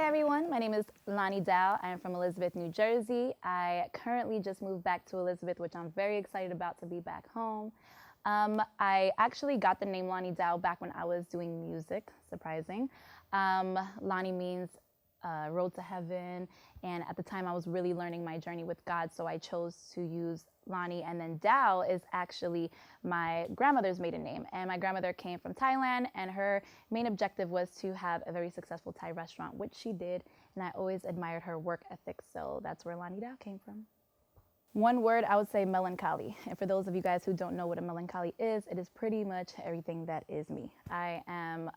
Hey everyone, my name is Lani Doa. I am from Elizabeth, New Jersey. I currently just moved back to Elizabeth, which I'm very excited about to be back home. I actually got the name Lani Doa back when I was doing music, surprising. Lani means road to heaven, and at the time I was really learning my journey with God, so I chose to use Lani, and then Doa is actually my grandmother's maiden name, and my grandmother came from Thailand, and her main objective was to have a very successful Thai restaurant, which she did, and I always admired her work ethic, so that's where Lani Doa came from. One word, I would say melancholy. And for those of you guys who don't know what a melancholy is, it is pretty much everything that is me. I'm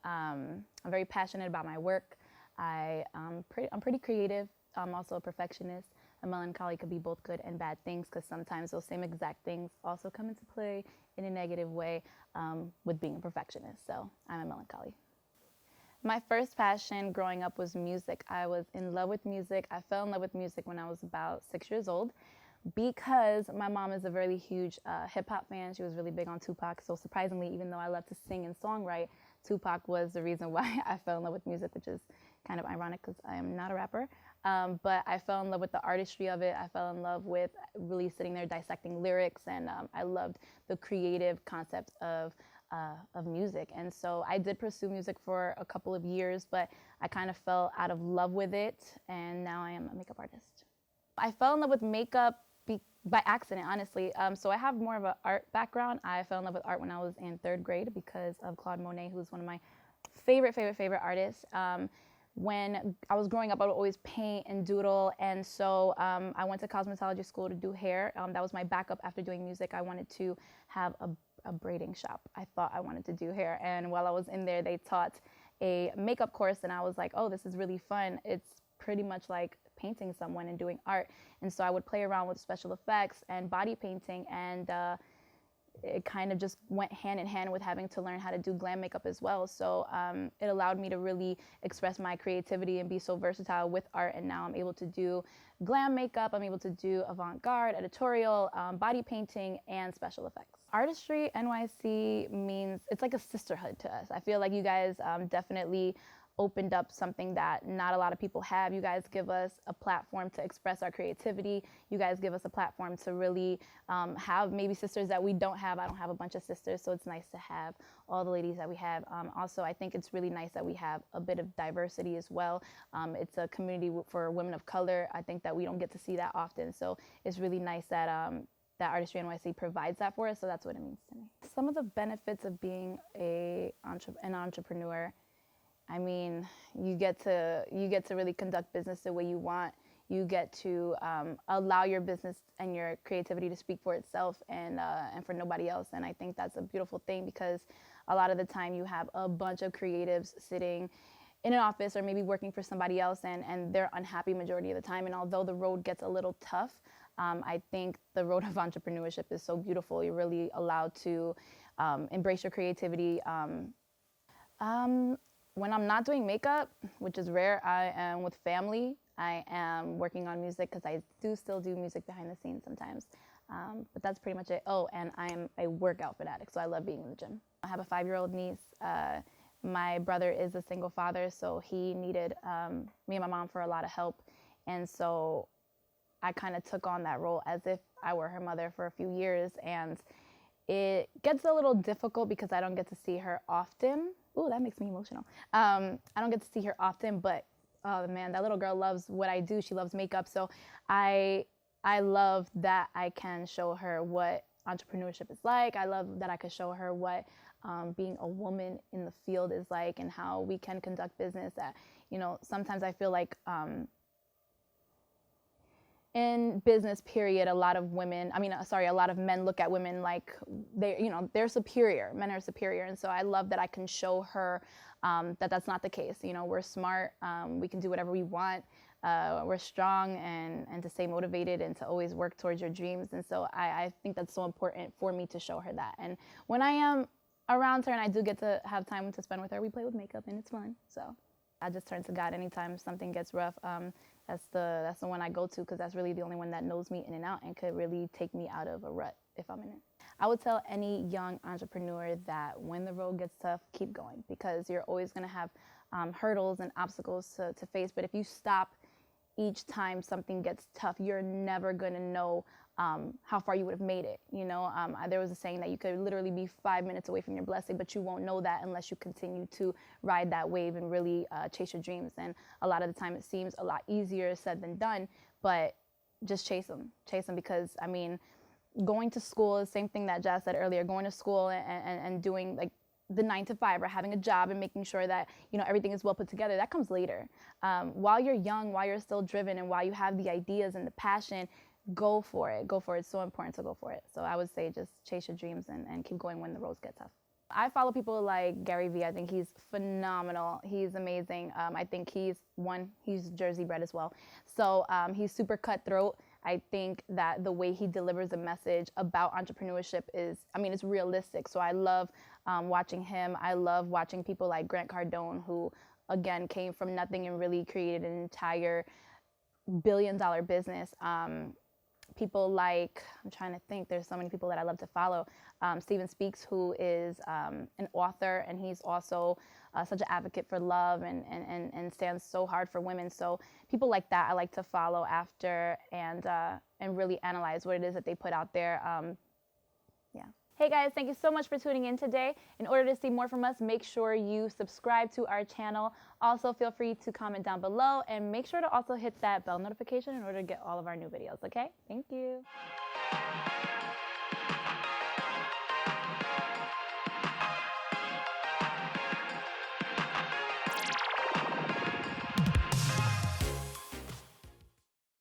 very passionate about my work. I'm pretty creative. I'm also a perfectionist. A melancholy could be both good and bad things, because sometimes those same exact things also come into play in a negative way with being a perfectionist. So I'm a melancholy. My first passion growing up was music. I was in love with music. I fell in love with music when I was about 6 years old, because my mom is a really huge hip-hop fan. She was really big on Tupac. So surprisingly, even though I love to sing and songwrite, Tupac was the reason why I fell in love with music, which is kind of ironic because I am not a rapper. But I fell in love with the artistry of it. I fell in love with really sitting there dissecting lyrics, and I loved the creative concept of music. And so I did pursue music for a couple of years, but I kind of fell out of love with it, and now I am a makeup artist. I fell in love with makeup by accident, honestly. So I have more of an art background. I fell in love with art when I was in 3rd grade because of Claude Monet, who's one of my favorite artists. When I was growing up, I would always paint and doodle, and so I went to cosmetology school to do hair. That was my backup after doing music. I wanted to have a braiding shop. I thought I wanted to do hair, and while I was in there, they taught a makeup course, and I was like, oh, this is really fun. It's pretty much like painting someone and doing art. And so I would play around with special effects and body painting, and it kind of just went hand in hand with having to learn how to do glam makeup as well. So it allowed me to really express my creativity and be so versatile with art. And now I'm able to do glam makeup, I'm able to do avant-garde, editorial, body painting, and special effects. Artistry NYC means, it's like a sisterhood to us. I feel like you guys definitely opened up something that not a lot of people have. You guys give us a platform to express our creativity. You guys give us a platform to really have maybe sisters that we don't have. I don't have a bunch of sisters, so it's nice to have all the ladies that we have. Also, I think it's really nice that we have a bit of diversity as well. It's a community for women of color. I think that we don't get to see that often, so it's really nice that that Artistry NYC provides that for us, so that's what it means to me. Some of the benefits of being an entrepreneur, I mean, you get to really conduct business the way you want. You get to allow your business and your creativity to speak for itself and for nobody else. And I think that's a beautiful thing, because a lot of the time you have a bunch of creatives sitting in an office or maybe working for somebody else, and they're unhappy majority of the time. And although the road gets a little tough, I think the road of entrepreneurship is so beautiful. You're really allowed to embrace your creativity. When I'm not doing makeup, which is rare, I am with family. I am working on music, because I do still do music behind the scenes sometimes. But that's pretty much it. Oh, and I am a workout fanatic, so I love being in the gym. I have a 5-year-old niece. My brother is a single father, so he needed me and my mom for a lot of help. And so I kind of took on that role as if I were her mother for a few years. And it gets a little difficult because I don't get to see her often. Ooh, that makes me emotional. I don't get to see her often, but oh man, that little girl loves what I do. She loves makeup, so I love that I can show her what entrepreneurship is like. I love that I could show her what being a woman in the field is like, and how we can conduct business. That, you know, sometimes I feel like in business, period, a lot of men look at women like they're superior. Men are superior, and so I love that I can show her that that's not the case. You know, we're smart. We can do whatever we want. We're strong, and to stay motivated and to always work towards your dreams. And so I think that's so important for me to show her that. And when I am around her and I do get to have time to spend with her, we play with makeup and it's fun. So I just turn to God anytime something gets rough. that's the one I go to, because that's really the only one that knows me in and out and could really take me out of a rut if I'm in it. I would tell any young entrepreneur that when the road gets tough, keep going, because you're always going to have hurdles and obstacles to face. But if you stop each time something gets tough, you're never going to know how far you would have made it. You know, there was a saying that you could literally be 5 minutes away from your blessing, but you won't know that unless you continue to ride that wave and really chase your dreams. And a lot of the time it seems a lot easier said than done, but just chase them, because I mean, going to school is the same thing that Jazz said earlier, going to school and doing like the 9 to 5 or having a job and making sure that, you know, everything is well put together, that comes later. While you're young, while you're still driven, and while you have the ideas and the passion, go for it. It's so important to go for it. So I would say just chase your dreams and keep going when the roads get tough. I follow people like Gary Vee. I think he's phenomenal. He's amazing. I think he's Jersey bred as well. So he's super cutthroat. I think that the way he delivers a message about entrepreneurship is, I mean, it's realistic. So I love watching him. I love watching people like Grant Cardone, who, again, came from nothing and really created an entire billion-dollar business. People like, I'm trying to think, there's so many people that I love to follow. Steven Speaks, who is an author, and he's also such an advocate for love and stands so hard for women. So people like that I like to follow after and really analyze what it is that they put out there. Yeah. Hey guys, thank you so much for tuning in today. In order to see more from us, make sure you subscribe to our channel. Also, feel free to comment down below, and make sure to also hit that bell notification in order to get all of our new videos, okay? Thank you.